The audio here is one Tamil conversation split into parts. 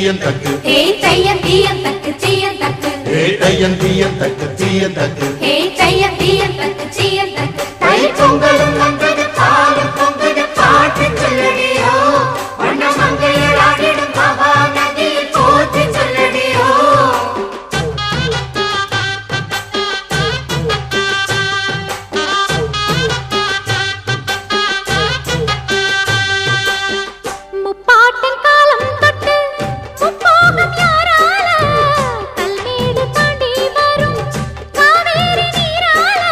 தீயன் தக்கு ஹே தையன் தீயன் தக்கு தீயன் தக்கு ஹே தையன் தீயன் தக்கு தீயன் தக்கு ஹே தையன் தீயன் தக்கு தீயன் தக்கு தை பொங்கலும் வந்தது பாலும் பொங்குது பாட்டு சொல்லடியோ வண்ண மங்கையர் ஆடிடும் மகா நதியில் போற்றி சொல்லடியோ முப்பாட்டின் காலம் தொட்டு முப்போகம் யாரால கல்மேடு தாண்டி வரும் காவேரி நீரால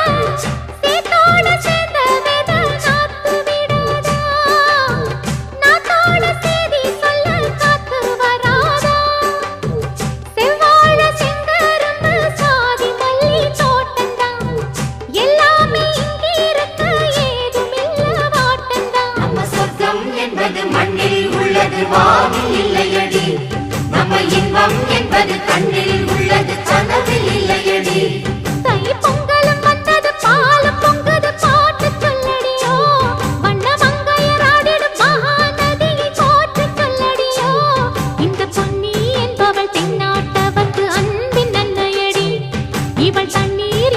சேத்தோடு சேர்ந்த வேத நாத்து விடாதா நாத்தோட சேதி சொல்ல காத்து வராதா செவ்வாழ செங்கரும்பு சாதி மல்லி தோட்டந்தான் எல்லாமே இங்கிருக்க ஏதுமில்ல வாட்டந்தான் நம்ம சொர்க்கம் என்பது மண்ணில் உள்ளது வானில் இல்லையடி நம்ம இன்பம் என்பது கண்ணில் உள்ளது கனவில் இல்லையடி தை பொங்கலும் வந்தது பாலும் பொங்குது பாட்டு சொல்லடியோ வண்ண மங்கையர் ஆடிடும் மகா நதியை போற்றி சொல்லடியோ இந்த பொன்னி என்பவள் தென்னாட்டவர்க்கு அன்பின் நன்மையடி இவள் தண்ணீர்